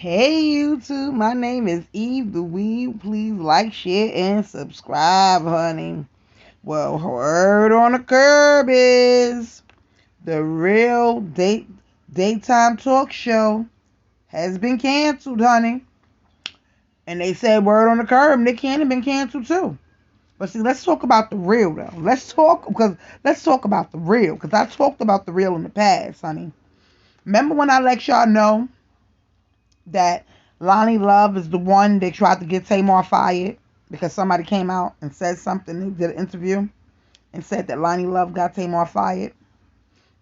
Hey YouTube, my name is Eve the Weeb. Please like, share, and subscribe, honey. Well, word on the curb is the real daytime talk show has been canceled, honey. And they said word on the curb, Nick Cannon been canceled too. But see, let's talk about the real though. Let's talk about the real because I talked about the real in the past, honey. Remember when I let y'all know that Lonnie Love is the one that tried to get Tamar fired because somebody came out and said something. He did an interview and said that Lonnie Love got Tamar fired.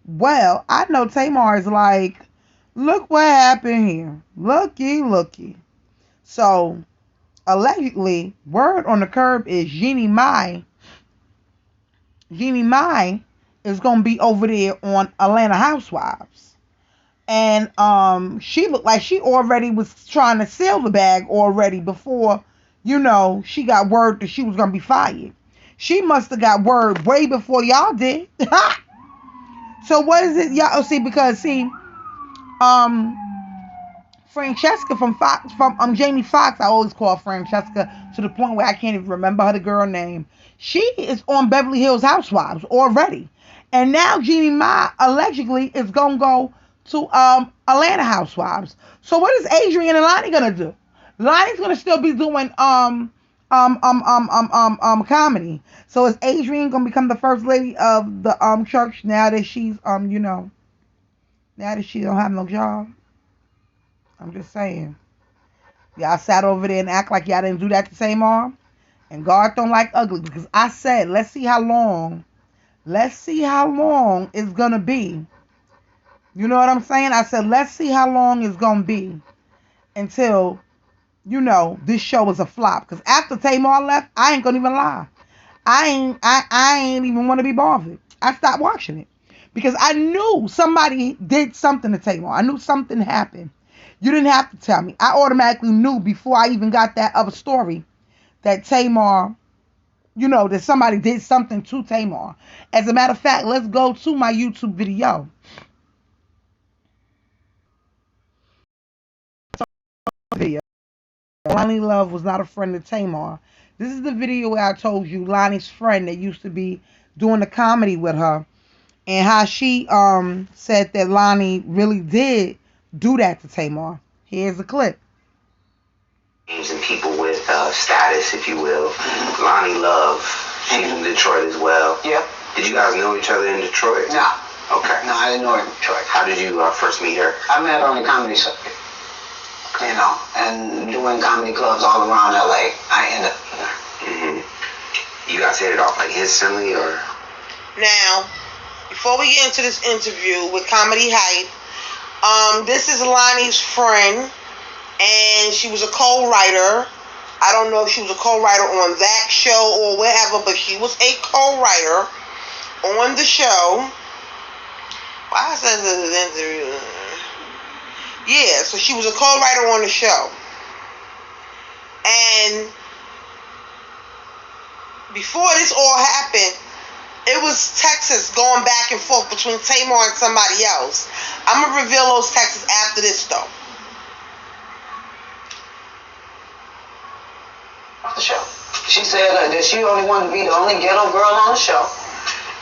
Well, I know Tamar is like, look what happened here. Looky. So, allegedly, word on the curb is Jeannie Mai is going to be over there on Atlanta Housewives. And she looked like she already was trying to seal the bag already before, she got word that she was going to be fired. She must have got word way before y'all did. So what is it? Y'all Francesca from Fox, from Jamie Foxx, I always call Francesca to the point where I can't even remember her the girl name. She is on Beverly Hills Housewives already. And now Jeannie Mai allegedly is going to go to Atlanta Housewives. So what is Adrienne and Lonnie gonna do? Lonnie's gonna still be doing comedy. So is Adrienne gonna become the first lady of the church now that she's now that she don't have no job? I'm just saying. Y'all sat over there and act like y'all didn't do that to Tamar. And God don't like ugly because I said let's see how long it's gonna be. You know what I'm saying? I said, let's see how long it's going to be until, this show is a flop. Because after Tamar left, I ain't going to even lie. I ain't even want to be bothered. I stopped watching it. Because I knew somebody did something to Tamar. I knew something happened. You didn't have to tell me. I automatically knew before I even got that other story that Tamar, that somebody did something to Tamar. As a matter of fact, let's go to my YouTube video. Video. Lonnie Love was not a friend of Tamar. This is the video where I told you Lonnie's friend that used to be doing the comedy with her and how she said that Lonnie really did do that to Tamar. Here's the clip. And people with status, if you will. Lonnie Love, she's from Detroit as well. Yep. Did you guys know each other in Detroit? No. Okay. No, I didn't know her in Detroit. How did you first meet her? I met her on the comedy circuit. And doing comedy clubs all around LA. I ended up there. Mm-hmm. You guys hit it off like instantly, or? Now, before we get into this interview with Comedy Hype, this is Lonnie's friend, and she was a co-writer. I don't know if she was a co-writer on that show or wherever, but she was a co-writer on the show. Why is that an interview? Yeah, so she was a co-writer on the show. And before this all happened, it was texts going back and forth between Tamar and somebody else. I'm going to reveal those texts after this, though. Off the show. She said that she only wanted to be the only ghetto girl on the show.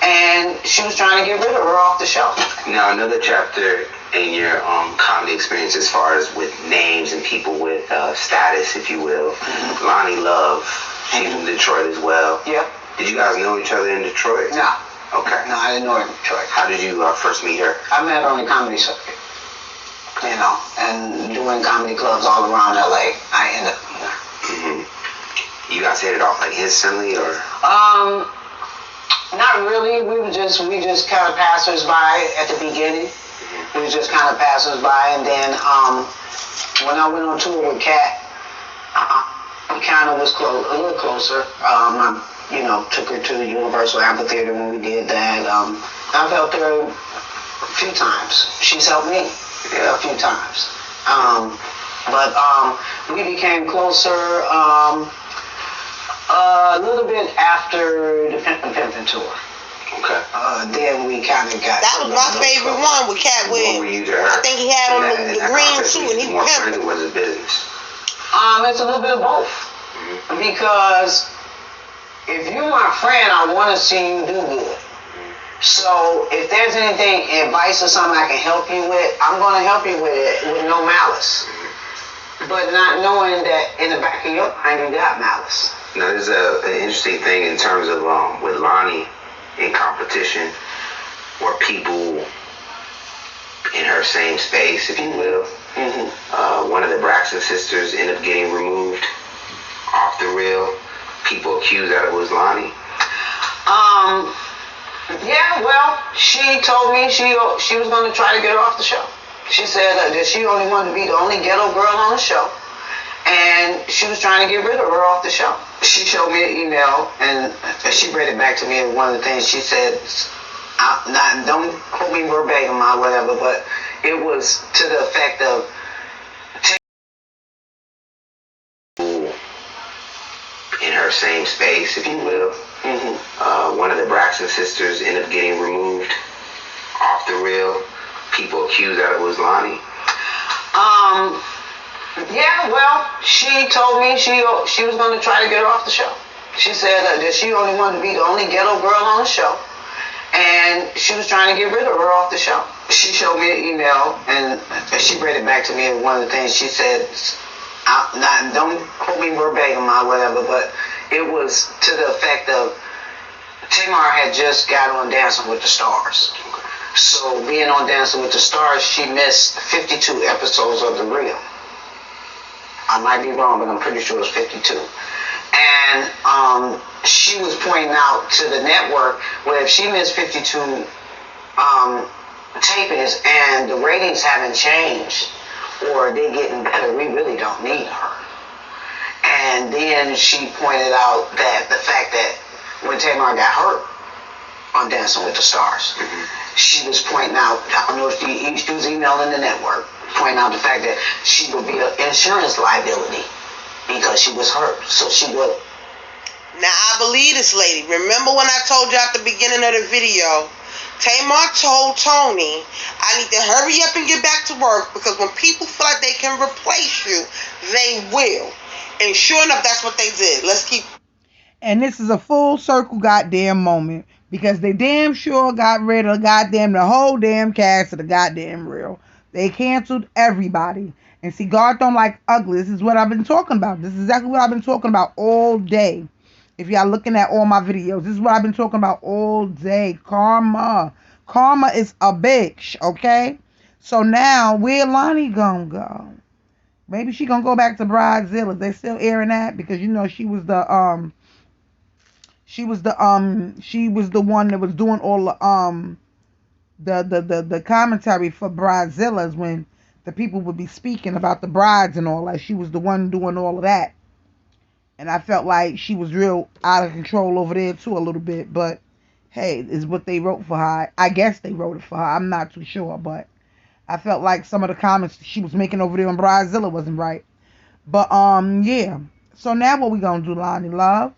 And she was trying to get rid of her off the show. Now, another chapter in your comedy experience as far as with names and people with status, if you will. Mm-hmm. Lonnie Love, she's from Detroit as well. Yep. Did you guys know each other in Detroit? No. Okay. No, I didn't know her in Detroit. How did you first meet her? I met her on the comedy circuit. And doing comedy clubs all around LA. I ended up there. Mm-hmm. You guys hit it off like instantly, or? Not really. We just kind of passers by at the beginning. We was just kind of passers by, and then when I went on tour with Kat, we kind of was a little closer. I took her to the Universal Amphitheater when we did that. I've helped her a few times. She's helped me a few times. But we became closer a little bit after the Pimpin' tour. Okay. Then we kind of got. That was my favorite one with Cat What were Williams. you to her? I think he had on the green suit and he more pimped. friends, or was it business? It's a little bit of both. Because if you're my friend, I want to see you do good. So if there's anything, advice or something I can help you with, I'm going to help you with it with no malice. But not knowing that in the back of your mind you got malice. Now, there's an interesting thing in terms of with Lonnie in competition, where people in her same space, if you will. One of the Braxton sisters ended up getting removed off the reel. People accused that it was Lonnie. Yeah, well, she told me she was going to try to get her off the show. She said that she only wanted to be the only ghetto girl on the show, and she was trying to get rid of her off the show. She showed me an email, and she read it back to me, and one of the things she said, don't quote me verbatim or whatever, but it was to the effect of, in her same space, if you will. One of the Braxton sisters ended up getting removed off the reel. People accused that it was Lonnie. Yeah, well, she told me she was going to try to get her off the show. She said that she only wanted to be the only ghetto girl on the show, and she was trying to get rid of her off the show. She showed me an email, and she read it back to me, and one of the things she said, don't quote me verbatim or whatever, but it was to the effect of, Tamar had just got on Dancing with the Stars. So being on Dancing with the Stars, she missed 52 episodes of The Real. I might be wrong, but I'm pretty sure it's 52. And she was pointing out to the network where if she missed 52 tapings and the ratings haven't changed or they're getting better, we really don't need her. And then she pointed out that the fact that when Tamar got hurt on Dancing with the Stars, she was pointing out, I don't know if she was emailing the network, pointing out the fact that she would be an insurance liability because she was hurt. So she would. Now, I believe this lady. Remember when I told you at the beginning of the video, Tamar told Tony, I need to hurry up and get back to work because when people feel like they can replace you, they will. And sure enough, that's what they did. Let's keep. And this is a full circle goddamn moment because they damn sure got rid of the whole damn cast of the goddamn Real. They canceled everybody. And see, God don't like ugly. This is what I've been talking about. This is exactly what I've been talking about all day. If y'all looking at all my videos, this is what I've been talking about all day. Karma. Karma is a bitch, okay? So now, where Lonnie gonna go? Maybe she gonna go back to Bridezilla. They still airing that because you know she was the one that was doing all the commentary for Bridezillas when the people would be speaking about the brides and all that. She was the one doing all of that. And I felt like she was real out of control over there too a little bit. But hey, it's what they wrote for her. I guess they wrote it for her. I'm not too sure, but I felt like some of the comments she was making over there on Bridezilla wasn't right. But yeah. So now what we gonna do, Lonnie Love?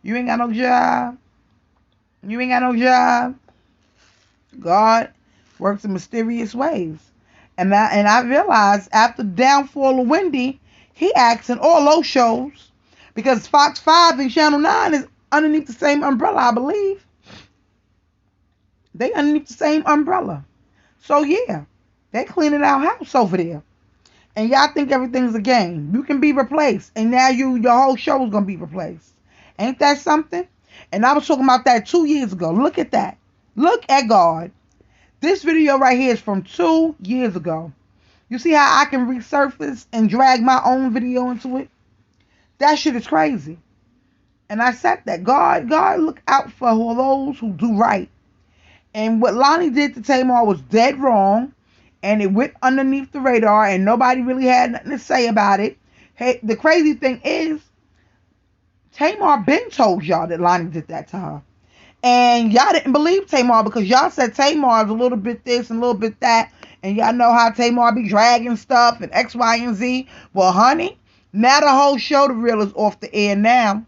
You ain't got no job. You ain't got no job. God works in mysterious ways. And I realized after the downfall of Wendy, he acts in all those shows. Because Fox 5 and Channel 9 is underneath the same umbrella, I believe. They underneath the same umbrella. So yeah, they cleaning our house over there. And y'all think everything's a game. You can be replaced. And now your whole show is going to be replaced. Ain't that something? And I was talking about that 2 years ago. Look at that. Look at God. This video right here is from 2 years ago. You see how I can resurface and drag my own video into it? That shit is crazy. And I said that. God look out for those who do right. And what Lonnie did to Tamar was dead wrong. And it went underneath the radar. And nobody really had nothing to say about it. Hey, the crazy thing is, Tamar been told y'all that Lonnie did that to her. And y'all didn't believe Tamar because y'all said Tamar's a little bit this and a little bit that. And y'all know how Tamar be dragging stuff and X, Y, and Z. Well, honey, now the whole show, The Real, is off the air now.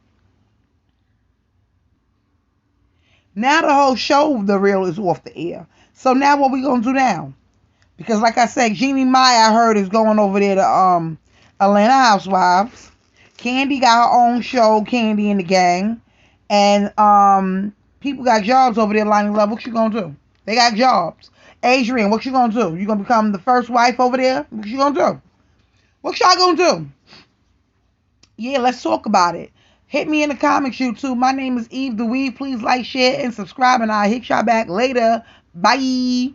Now the whole show, The Real, is off the air. So now what we gonna do now? Because like I said, Jeannie Mai, I heard, is going over there to Atlanta Housewives. Candy got her own show, Candy and the Gang. And people got jobs over there, Lonnie Love. What you gonna do? They got jobs. Adrian, what you gonna do? You gonna become the first wife over there? What you gonna do? What y'all gonna do? Yeah, let's talk about it. Hit me in the comments, YouTube. My name is Eve the Weave. Please like, share, and subscribe, and I'll hit y'all back later. Bye.